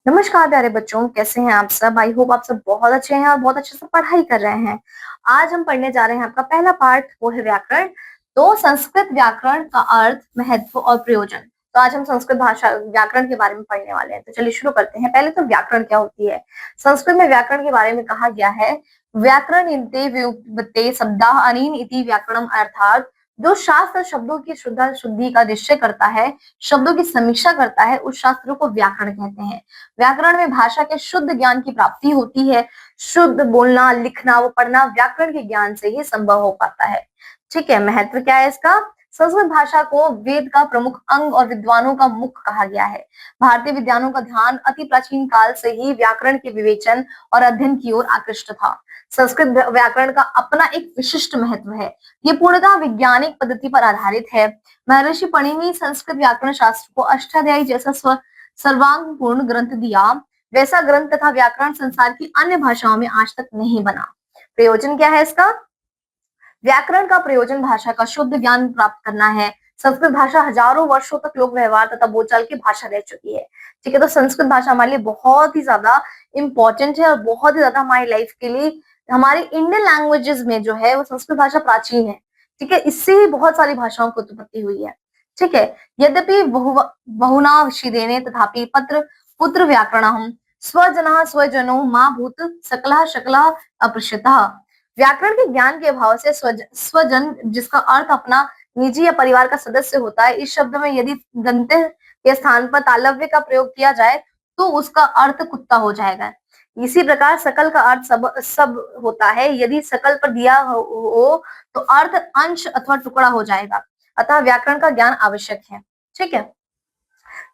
नमस्कार प्यारे बच्चों, कैसे हैं आप सब। आई होप आप सब बहुत अच्छे हैं और बहुत अच्छे से पढ़ाई कर रहे हैं। आज हम पढ़ने जा रहे हैं आपका पहला पार्ट, वो है व्याकरण। तो संस्कृत व्याकरण का अर्थ, महत्व और प्रयोजन। तो आज हम संस्कृत भाषा व्याकरण के बारे में पढ़ने वाले हैं। तो चलिए शुरू करते हैं। पहले तो व्याकरण क्या होती है। संस्कृत में व्याकरण के बारे में कहा गया है, व्याकरण इनते व्युत्पत्ते शब्दा अनेन इति व्याकरणम, अर्थात जो शास्त्र शब्दों की शुद्ध शुद्धि का निश्चय करता है, शब्दों की समीक्षा करता है, उस शास्त्र को व्याकरण कहते हैं। व्याकरण में भाषा के शुद्ध ज्ञान की प्राप्ति होती है। शुद्ध बोलना, लिखना व पढ़ना व्याकरण के ज्ञान से ही संभव हो पाता है। ठीक है, महत्व क्या है इसका। संस्कृत भाषा को वेद का प्रमुख अंग और विद्वानों का मुख कहा गया है। भारतीय विद्वानों का ध्यान अति प्राचीन काल से ही व्याकरण के विवेचन और अध्ययन की ओर आकृष्ट था। संस्कृत व्याकरण का अपना एक विशिष्ट महत्व है। ये पूर्णतः वैज्ञानिक पद्धति पर आधारित है। महर्षि पाणिनि संस्कृत व्याकरण शास्त्र को अष्टाध्यायी जैसा सर्वांग पूर्ण ग्रंथ दिया। वैसा ग्रंथ तथा व्याकरण संसार की अन्य भाषाओं में आज तक नहीं बना। प्रयोजन क्या है इसका। व्याकरण का प्रयोजन भाषा का शुद्ध ज्ञान प्राप्त करना है। संस्कृत भाषा हजारों वर्षों तक लोक व्यवहार तथा बोलचाल की भाषा रह चुकी है। ठीक है, तो संस्कृत भाषा हमारे लिए बहुत ही ज्यादा इंपॉर्टेंट है और बहुत ही ज्यादा हमारी लाइफ के लिए, हमारी इंडियन लैंग्वेजेस में जो है वो संस्कृत भाषा प्राचीन है। ठीक है, इससे ही बहुत सारी भाषाओं की उत्पत्ति हुई है। ठीक है, यद्यपि बहुना विषिदेने तथापि पत्र पुत्र व्याकरणम स्वजनः स्वजनो मां भूत सकलः शकलः अपृष्यतः। व्याकरण के ज्ञान के अभाव से स्वजन, जिसका अर्थ अपना निजी या परिवार का सदस्य होता है, इस शब्द में यदि दंत्य के स्थान पर तालव्य का प्रयोग किया जाए तो उसका अर्थ कुत्ता हो जाएगा। इसी प्रकार सकल का अर्थ सब होता है। यदि सकल पर दिया हो तो अर्थ अंश अथवा टुकड़ा हो जाएगा। अतः व्याकरण का ज्ञान आवश्यक है। ठीक है,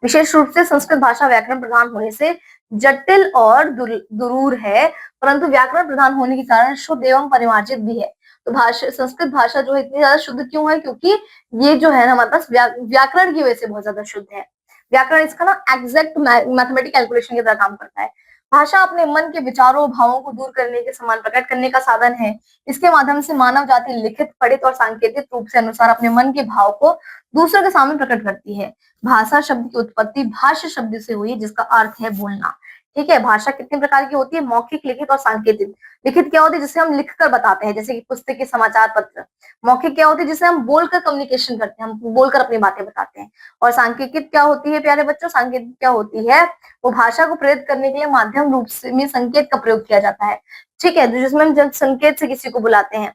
विशेष रूप से संस्कृत भाषा व्याकरण प्रधान होने से जटिल और दुरूर है, परंतु व्याकरण प्रधान होने के कारण शुद्ध एवं परिमार्जित भी है। तो भाषा, संस्कृत भाषा जो है इतनी ज्यादा शुद्ध क्यों है, क्योंकि ये जो है ना हमारे पास व्याकरण की वजह से बहुत ज्यादा शुद्ध है। व्याकरण इसका ना एग्जैक्ट मैथमेटिक कैलकुलेशन की तरह काम करता है। भाषा अपने मन के विचारों भावों को दूर करने के समान प्रकट करने का साधन है। इसके माध्यम से मानव जाति लिखित, पढ़ित और सांकेतिक रूप से अनुसार अपने मन के भाव को दूसरों के सामने प्रकट करती है। भाषा शब्द की उत्पत्ति भाष्य शब्द से हुई, जिसका अर्थ है बोलना। ठीक है, भाषा कितने प्रकार की होती है, मौखिक, लिखित और सांकेतिक। लिखित क्या होती है, जिसे हम लिखकर बताते हैं, जैसे कि पुस्तक के समाचार पत्र। मौखिक क्या होती है, जिसे हम बोलकर कम्युनिकेशन करते हैं, हम बोलकर अपनी बातें बताते हैं। और सांकेतिक क्या होती है प्यारे बच्चों, सांकेतिक क्या होती है, वो भाषा को प्रेरित करने के लिए माध्यम रूप से में संकेत का प्रयोग किया जाता है। ठीक है, जिसमें हम जब संकेत से किसी को बुलाते हैं।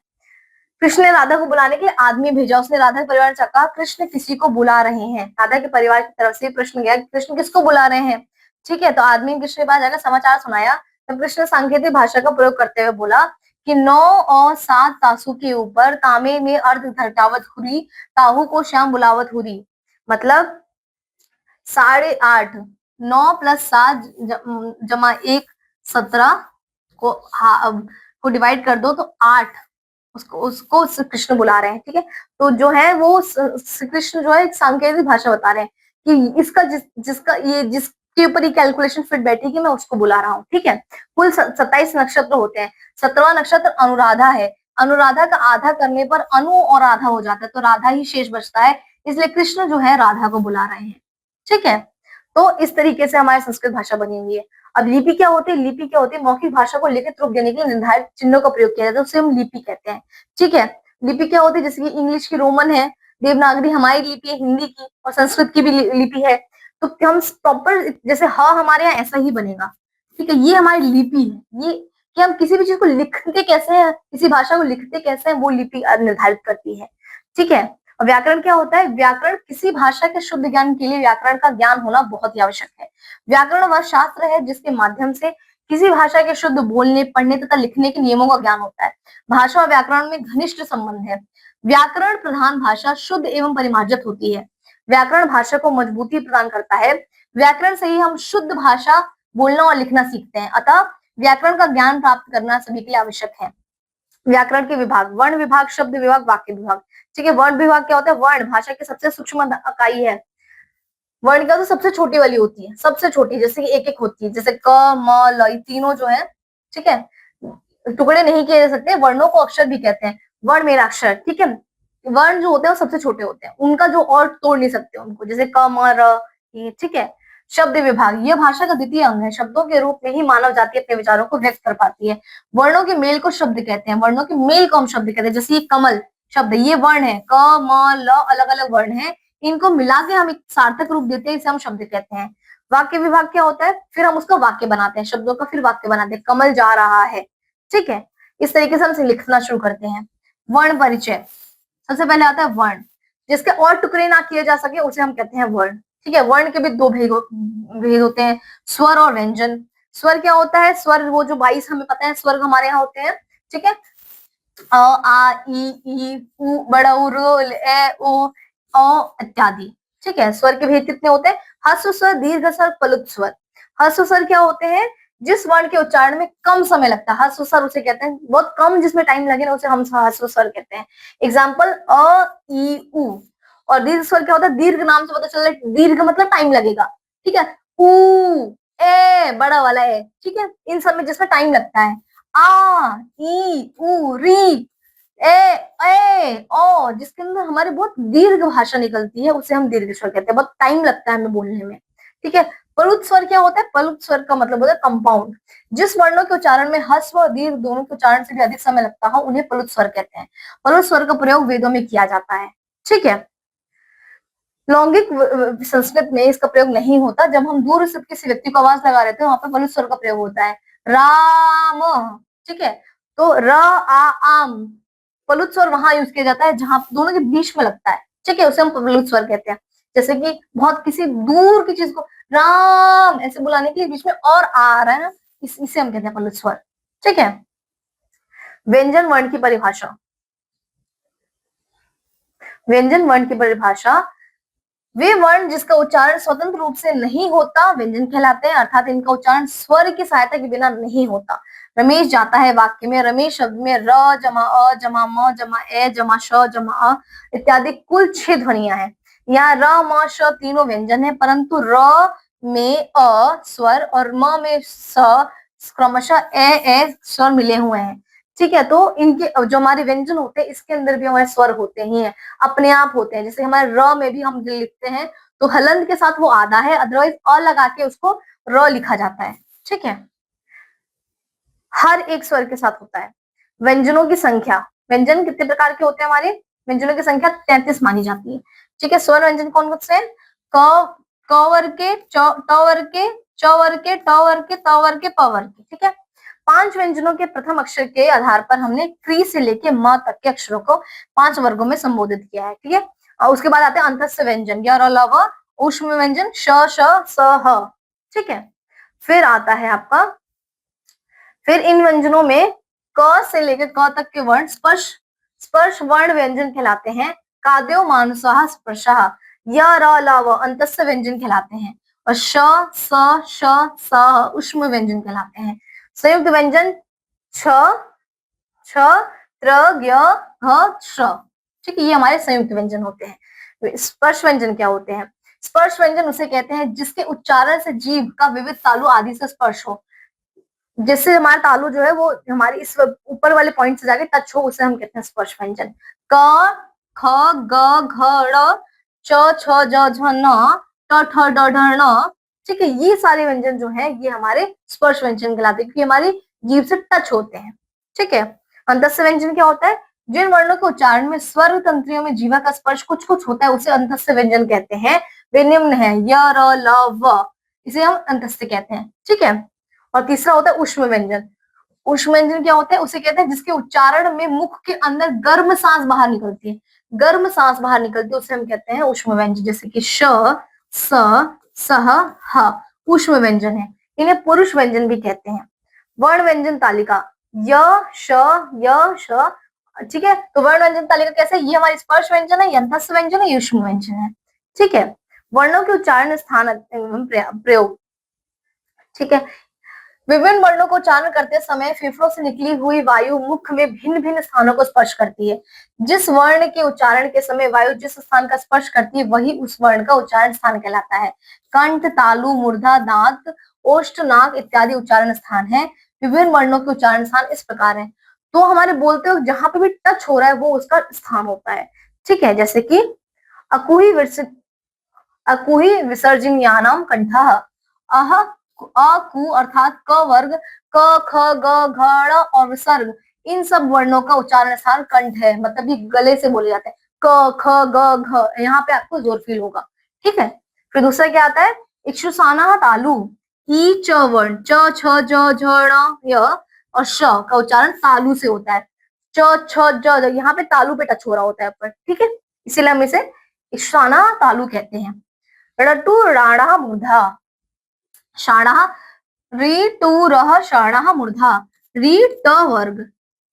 कृष्ण ने राधा को बुलाने के लिए आदमी भेजा। उसने राधा के परिवार से कहा कृष्ण किसी को बुला रहे हैं। राधा के परिवार की तरफ से प्रश्न गया, कृष्ण किसको बुला रहे हैं। ठीक है, तो आदमी कृष्ण के पास जाकर समाचार सुनाया। तब कृष्ण सांकेतिक भाषा का प्रयोग करते हुए बोला कि 9 और 7 तासु के ऊपर तामे में अर्ध घटावत हुरी, ताहू को श्याम बुलावत हुरी। मतलब 8.5, 9 + 7 = 1, 17 को डिवाइड कर दो तो 8। उसको उसको कृष्ण बुला रहे हैं। ठीक है, तो जो है वो कृष्ण जो है एक सांकेतिक भाषा बता रहे हैं कि इसका जिसका ये जिसके ऊपर ये कैलकुलेशन फिट बैठेगी, मैं उसको बुला रहा हूँ। ठीक है, कुल 27 नक्षत्र होते हैं। 17वां नक्षत्र अनुराधा है। अनुराधा का आधा करने पर अनु और राधा हो जाता है, तो राधा ही शेष बचता है, इसलिए कृष्ण जो है राधा को बुला रहे हैं। ठीक है, तो इस तरीके से हमारी संस्कृत भाषा बनी हुई है। अब लिपि क्या होती है, लिपि क्या होती है, मौखिक भाषा को लिखित रूप देने के लिए निर्धारित चिन्हों का प्रयोग किया जाता है, उसे हम लिपि कहते हैं। ठीक है, लिपि क्या होती है, जैसे कि इंग्लिश की रोमन है, देवनागरी हमारी लिपि है, हिंदी की और संस्कृत की भी लिपि है। तो हम प्रॉपर जैसे ह हमारे यहाँ ऐसा ही बनेगा। ठीक है, ये हमारी लिपि है। ये कि हम किसी भी चीज को लिखते कैसे हैं, किसी भाषा को लिखते कैसे हैं, वो लिपि निर्धारित करती है। ठीक है, और व्याकरण क्या होता है, व्याकरण किसी भाषा के शुद्ध ज्ञान के लिए व्याकरण का ज्ञान होना बहुत ही आवश्यक है। व्याकरण वह शास्त्र है जिसके माध्यम से किसी भाषा के शुद्ध बोलने, पढ़ने तथा लिखने के नियमों का ज्ञान होता है। भाषा और व्याकरण में घनिष्ठ संबंध है। व्याकरण प्रधान भाषा शुद्ध एवं परिमार्जित होती है। व्याकरण भाषा को मजबूती प्रदान करता है। व्याकरण से ही हम शुद्ध भाषा बोलना और लिखना सीखते हैं। अतः व्याकरण का ज्ञान प्राप्त करना सभी के लिए आवश्यक है। व्याकरण के विभाग, वर्ण विभाग, शब्द विभाग, वाक्य विभाग। ठीक है, वर्ण विभाग क्या होता है, वर्ण भाषा की सबसे सूक्ष्म इकाई है। वर्ण क्या होता है, सबसे छोटी वाली होती है, सबसे छोटी, जैसे कि एक होती है, जैसे क म ल, तीनों जो है। ठीक है, टुकड़े नहीं किए जा सकते, वर्णों को अक्षर भी कहते हैं। वर्ण मेरा अक्षर। ठीक है, वर्ण जो होते हैं वो सबसे छोटे होते हैं, उनका जो और तोड़ नहीं सकते उनको, जैसे क म र। ठीक है, शब्द विभाग, यह भाषा का द्वितीय अंग है। शब्दों के रूप में ही मानव जाति अपने विचारों को व्यक्त कर पाती है। वर्णों के मेल को शब्द कहते हैं। वर्णों के मेल को हम शब्द कहते हैं। जैसे ये कमल शब्द, ये वर्ण है, क म ल, अलग अलग वर्ण है, इनको मिला के हम एक सार्थक रूप देते हैं, इसे हम शब्द कहते हैं। वाक्य विभाग क्या होता है, फिर हम उसका वाक्य बनाते हैं, शब्दों का फिर वाक्य बनाते हैं। कमल जा रहा है, ठीक है। इस तरीके से हम लिखना शुरू करते हैं। वर्ण परिचय, सबसे पहले आता है वर्ण, जिसके और टुकड़े ना किए जा सके उसे हम कहते हैं वर्ण, ठीक है। वर्ण के भी दो भेद होते हैं, स्वर और व्यंजन। स्वर क्या होता है, स्वर वो जो 22 हमें पता है स्वर हमारे यहाँ होते हैं, ठीक है। अ आ ई उ बड़ा उ रो ए ओ इत्यादि, ठीक है। स्वर के भेद कितने होते हैं, ह्रस्व स्वर, दीर्घ स्वर, प्लुत स्वर। ह्रस्व स्वर क्या होते हैं, जिस वर्ण के उच्चारण में कम समय लगता है, ह्रस्व स्वर उसे कहते हैं, बहुत कम जिसमें टाइम लगे ना उसे हम ह्रस्व स्वर कहते हैं। एग्जाम्पल अ ई उ। और दीर्घ स्वर क्या होता है, दीर्घ नाम से पता चल रहा है, दीर्घ मतलब टाइम लगेगा, ठीक है। उ ए बड़ा वाला है, ठीक है, इन सब में जिसमें टाइम लगता है। आ ई उ री ए ओ, जिसके अंदर हमारे बहुत दीर्घ भाषा निकलती है उसे हम दीर्घ स्वर कहते हैं, बहुत टाइम लगता है हमें बोलने में, ठीक है। प्लुत स्वर क्या होता है, प्लुत स्वर का मतलब होता है कंपाउंड, जिस वर्णों के उच्चारण में ह्रस्व और दीर्घ दोनों के उच्चारण से भी अधिक समय लगता हो उन्हें प्लुत स्वर कहते हैं। प्लुत स्वर का प्रयोग वेदों में किया जाता है, ठीक है। लौंगिक संस्कृत में इसका प्रयोग नहीं होता। जब हम दूर स्थित किसी व्यक्ति को आवाज लगा रहे थे वहां पर प्लुत स्वर का प्रयोग होता है, राम, ठीक है। तो र आ आम, प्लुत स्वर वहां यूज किया जाता है जहां दोनों के बीच में लगता है, ठीक है, उसे हम प्लुत स्वर कहते हैं। जैसे कि बहुत किसी दूर की चीज को राम ऐसे बुलाने के लिए बीच में और आ रहा है ना, इसे हम कहते हैं प्लुत स्वर, ठीक है। व्यंजन वर्ण की परिभाषा, व्यंजन वर्ण की परिभाषा, वे वर्ण जिसका उच्चारण स्वतंत्र रूप से नहीं होता व्यंजन कहलाते हैं, अर्थात इनका उच्चारण स्वर की सहायता के बिना नहीं होता। रमेश जाता है वाक्य में, रमेश शब्द में र जमा अ जमा म जमा ए जमा श जमा अ इत्यादि कुल 6 ध्वनियां हैं। यहाँ र म श तीनों व्यंजन है, परंतु र में अ स्वर और म में स क्रमशः ए स्वर मिले हुए हैं, ठीक है। तो इनके जो हमारे व्यंजन होते हैं इसके अंदर भी हमारे स्वर होते ही हैं, अपने आप होते हैं। जैसे हमारे र में भी हम लिखते हैं तो हलंत के साथ वो आधा है, अदरवाइज अ लगा के उसको र लिखा जाता है, ठीक है। हर एक स्वर के साथ होता है। व्यंजनों की संख्या, व्यंजन कितने प्रकार के होते हैं हमारे, व्यंजनों की संख्या 33 मानी जाती है, ठीक है। स्वर व्यंजन कौन कौन से हैं, क वर्ग के, ट वर्ग के, च वर्ग के, ट वर्ग के, त वर्ग के, प वर्ग के, ठीक है। 5 व्यंजनों के प्रथम अक्षर के आधार पर हमने क्री से लेके म तक के अक्षरों को 5 वर्गों में संबोधित किया है, ठीक है। और उसके बाद आते हैं अंतस्थ व्यंजन, य र ल व, ऊष्म व्यंजन श श स ह, ठीक है। फिर आता है आपका, फिर इन व्यंजनों में क से लेकर क तक के वर्ण स्पर्श स्पर्श वर्ण व्यंजन कहलाते हैं। काद्यो मानुषः स्पर्शः, य र ल व अंतस्थ व्यंजन कहलाते हैं, और श स श स ऊष्म व्यंजन कहलाते हैं। संयुक्त व्यंजन छ छ त्र ज्ञ घ श, ठीक है, ये हमारे संयुक्त व्यंजन होते हैं। स्पर्श व्यंजन क्या होते हैं, स्पर्श व्यंजन उसे कहते हैं जिसके उच्चारण से जीभ का विविध तालु आदि से स्पर्श हो, जिससे हमारा तालु जो है वो हमारी इस ऊपर वाले पॉइंट से जाके टच हो, उसे हम कहते हैं स्पर्श व्यंजन। क ख ग घ ड़ च छ ज झ न ट ठ ड ढ ण, ठीक है। ये सारे व्यंजन जो है ये हमारे स्पर्श व्यंजन कहलाते हैं क्योंकि हमारी जीभ से टच होते हैं, ठीक है। अंतस्थ व्यंजन क्या होता है, जिन वर्णों के उच्चारण में स्वर तंत्रियों में जीवा का स्पर्श कुछ कुछ होता है उसे अंतस्थ व्यंजन कहते हैं। वे निम्न है, य र ल व, इसे हम अंतस्थ कहते हैं, ठीक है। और तीसरा होता है ऊष्म व्यंजन। ऊष्म व्यंजन क्या होता है, उसे कहते हैं जिसके उच्चारण में मुख के अंदर गर्म सांस बाहर निकलती है, गर्म सांस बाहर निकलती है उसे हम कहते हैं ऊष्म व्यंजन। जैसे कि श स सह ह ऊष्म व्यंजन है। इन्हें पुरुष व्यंजन भी कहते हैं। वर्ण व्यंजन तालिका, य श य श, ठीक है। तो वर्ण व्यंजन तालिका कैसे, ये हमारी स्पर्श व्यंजन है, अंतस्थ व्यंजन है, ऊष्म व्यंजन है, ठीक है। वर्णों के उच्चारण स्थान एवं प्रयोग, ठीक है। विभिन्न वर्णों को उच्चारण करते समय फेफड़ों से निकली हुई वायु मुख में भिन्न भिन्न स्थानों को स्पर्श करती है। जिस वर्ण के उच्चारण के समय वायु जिस स्थान का स्पर्श करती है वही उस वर्ण का उच्चारण स्थान कहलाता है। कंठ, तालु, मूर्धा, दांत, ओष्ठ, नाक इत्यादि उच्चारण स्थान है। विभिन्न वर्णों के उच्चारण स्थान इस प्रकार है। तो हमारे बोलते हुए जहां पे भी टच हो रहा है वो उसका स्थान होता है, ठीक है। जैसे कि अकुही अकुहि विसर्जनीयानाम कंठः। अह अ कु अर्थात क वर्ग, क ख ग घ ड़ और विसर्ग, इन सब वर्णों का उच्चारण स्थान कंठ है, मतलब ये गले से बोले जाते हैं। क ख ग घ, यहाँ पे आपको जोर फील होगा, ठीक है। फिर दूसरा क्या आता है, इक्षुसाना तालु, ई च वर्ण, च छ ज झ ण य और श का उच्चारण तालु से होता है। च छ ज ज, यहाँ पे तालु पे टच हो रहा होता है ऊपर, ठीक है, इसीलिए हम इसे इक्षुसाना तालु कहते हैं। रटु राणा मूर्धा, षाणः, री टू रह षाणः मूर्धा, री ट वर्ग,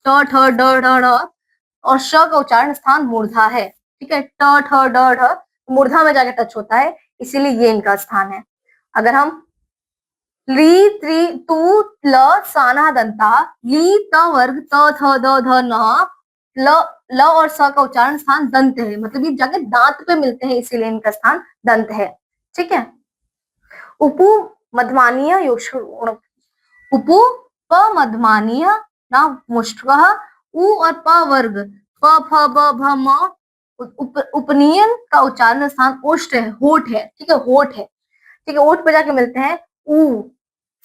ट ठ ड ढ ढ और श का उच्चारण स्थान मूर्धा है, ठीक है। ट ठ ड ढ मूर्धा में जाके टच होता है, इसीलिए ये इनका स्थान है। अगर हम ली त्री तू ल साना दंता, ली त वर्ग, त थ द ध न, ल और स का उच्चारण स्थान दंत है, मतलब ये जाके दांत पे मिलते हैं, इसीलिए इनका स्थान दंत है, ठीक है। उपु मध्यमानीय योषण, उपु प मध्यमानीय ना मुष्टकः, उ और प वर्ग, प फ ब भ म, उपनियन का उच्चारण स्थान ओष्ठ है, होठ है, ठीक है, होठ है, ठीक है, ओठ पे जाके मिलते हैं उ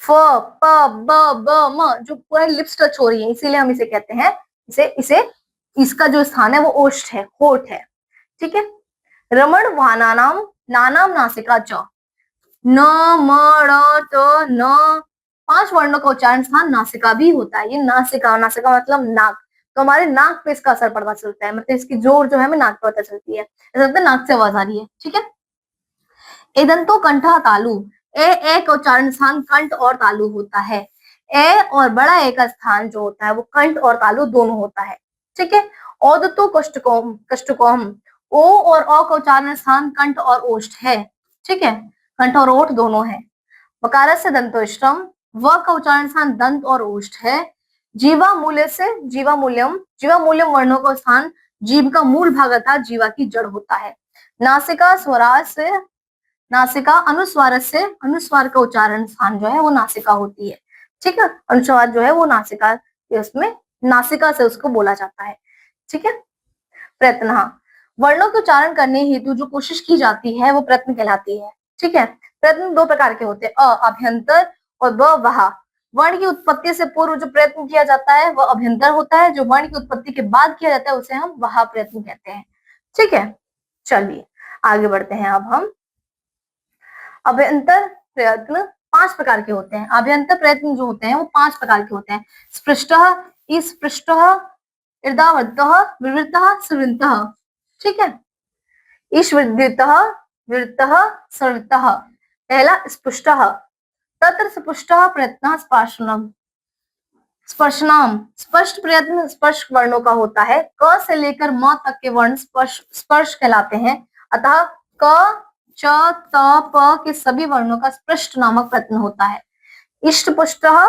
फ प ब ब म, जो पूरा लिप्स टच हो रही है, इसीलिए हम इसे कहते हैं, इसे इसे इसका जो स्थान है वो ओष्ठ है, होठ है, ठीक है। रमण वानानाम नानाम नासिका च, न म ड़ ट न, 5 वर्णों का उच्चारण स्थान नासिका भी होता है। ये नासिका, नासिका मतलब नाक, तो हमारे नाक पे इसका असर पता चलता है, मतलब इसकी जोर जो है हमें नाक पे पता चलती है, ऐसा लगता है नाक से आवाज आ रही है, ठीक है। एदंतो कंठा तालु, ए का उच्चारण स्थान कंठ और तालु होता है। ए और बड़ा ए का स्थान जो होता है वो कंठ और तालु दोनों होता है, ठीक है। औदतो कष्टकोम, कष्टकोम, ओ और अ का उच्चारण स्थान कंठ और ओष्ठ है, ठीक है, कंठ और ओठ दोनों है। वकार से दंतोष्टम, व का उच्चारण स्थान दंत और ओष्ठ है। जीवा मूल्य से जीवा मूल्यम, जीवा मूल्यम वर्णों का स्थान जीव का मूल भाग अर्थात जीवा की जड़ होता है। नासिका स्वराज से, नासिका अनुस्वार से, अनुस्वार का उच्चारण स्थान जो है वो नासिका होती है, ठीक है। अनुस्वार जो है वो नासिका, उसमें नासिका से उसको बोला जाता है, ठीक है। प्रयत्न, वर्णों के उच्चारण करने हेतु जो कोशिश की जाती है वो प्रयत्न कहलाती है, ठीक है। प्रयत्न 2 प्रकार के होते हैं, अ अभ्यंतर और ब वहा। वर्ण की उत्पत्ति से पूर्व जो प्रयत्न किया जाता है वह अभ्यंतर होता है, जो वर्ण की उत्पत्ति के बाद किया जाता है उसे हम वहा प्रयत्न कहते हैं, ठीक है। चलिए आगे बढ़ते हैं। अब हम अभ्यंतर प्रयत्न 5 प्रकार के होते हैं। अभ्यंतर प्रयत्न जो होते हैं वो 5 प्रकार के होते हैं। स्पृष्टः, स्पृष्टः, इर्दावृत्तः, विवृतः, सुवृन्तः, ठीक है। ईश्वृद्धितः, विवृतः, संवृतः। पहला स्पृष्टः, तत्र स्पृष्टः प्रयत्नः स्पर्शनम, स्पर्शनाम, स्पष्ट प्रयत्न स्पर्श वर्णों का होता है। क से लेकर म तक के वर्ण स्पर्श स्पर्श कहलाते हैं, अतः क च त प के सभी वर्णों का स्पृष्ट नामक प्रयत्न होता है। इष्टपुष्टः,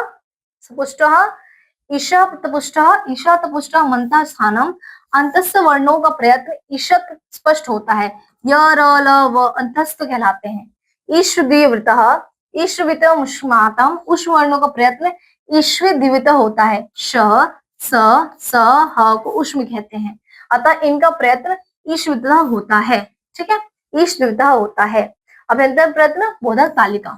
सुपुष्टः, ईशतपुष्टः, ईशतपुष्टः मंतः स्थानम, अंतस्थ वर्णों का प्रयत्न ईशत स्पष्ट होता है। य र ल व अंतस्थ कहलाते हैं। ईश्वदीवृतः, ईश्ववित मुष्मातम, उष्म वर्णों का प्रयत्न ईश्वदीवित होता है। श स स ह को उष्म कहते हैं, अतः इनका प्रयत्न ईश्ववित होता है, ठीक है, ईश्ववित होता है। अभ्यंतर प्रयत्न बोधक तालिका,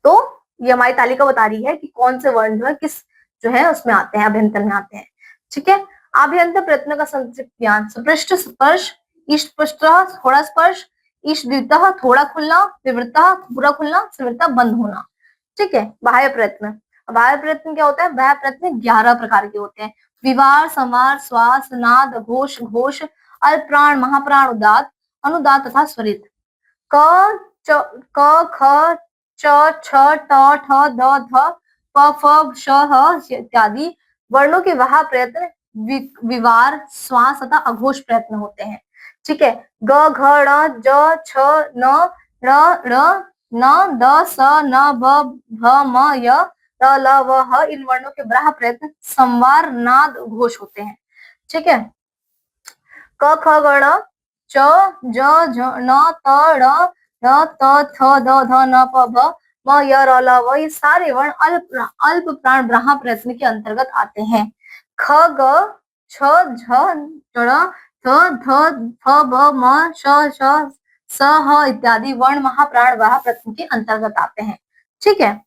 तो ये हमारी तालिका बता रही है कि कौन से वर्ण जो है किस जो है उसमें आते हैं, अभ्यंतर में आते हैं, ठीक है। अभ्यंतर प्रयत्न का संक्षिप्त ज्ञान, स्पृष्ट स्पर्श, इष्टपुष्ट थोड़ा स्पर्श, ईशद्वितः थोड़ा खुलना, विवृतः पूरा खुलना, संवृतः बंद होना, ठीक है। बाह्य प्रयत्न, बाह्य प्रयत्न क्या होता है, बाह्य प्रयत्न 11 प्रकार के होते हैं। विवार, संवार, श्वास, नाद, घोष, घोष, अल्पप्राण, महाप्राण, उदात, अनुदात तथा स्वरित। क ख च छ ट ठ द ध प फ श ह इत्यादि वर्णों के वहा प्रयत्न विवार, श्वास तथा अघोष प्रयत्न होते हैं, ठीक है। ग घ ड़ ज छ न ड़ ड़ न द स न भ भ म य त ल व ह, इन वर्णों के ब्राह प्रयत्न संवार, नाद, घोष होते हैं, ठीक है। क ख ग ण च ज झ न त ड़ ढ त थ द ध न प भ म य र ल व, ये सारे वर्ण अल्प प्राण ब्राह्म प्रयत्न के अंतर्गत आते हैं। ख ग छ झ ण थ ध फ ब म श श स, ह इत्यादि वर्ण महाप्राण वह प्रथम के अंतर्गत आते हैं। ठीक है,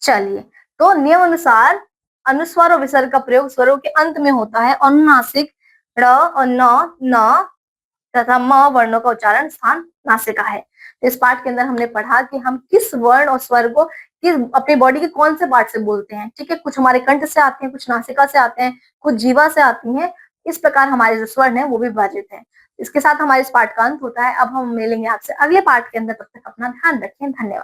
चलिए, तो नियम अनुसार अनुस्वार और विसर्ग का प्रयोग स्वरों के अंत में होता है। अनुनासिक ड़ और न तथा म वर्णों का उच्चारण स्थान नासिका है। इस पाठ के अंदर हमने पढ़ा कि हम किस वर्ण और स्वर को किस अपनी बॉडी के कौन से पार्ट से बोलते हैं। ठीक है, कुछ हमारे कंठ से आते हैं, कुछ नासिका से आते हैं, कुछ जीवा से आती हैं। इस प्रकार हमारे जो स्वर हैं वो भी विभाजित हैं। इसके साथ हमारे इस पाठ का अंत होता है। अब हम मिलेंगे आपसे अगले पाठ के अंदर, तब तक अपना ध्यान रखें। धन्यवाद।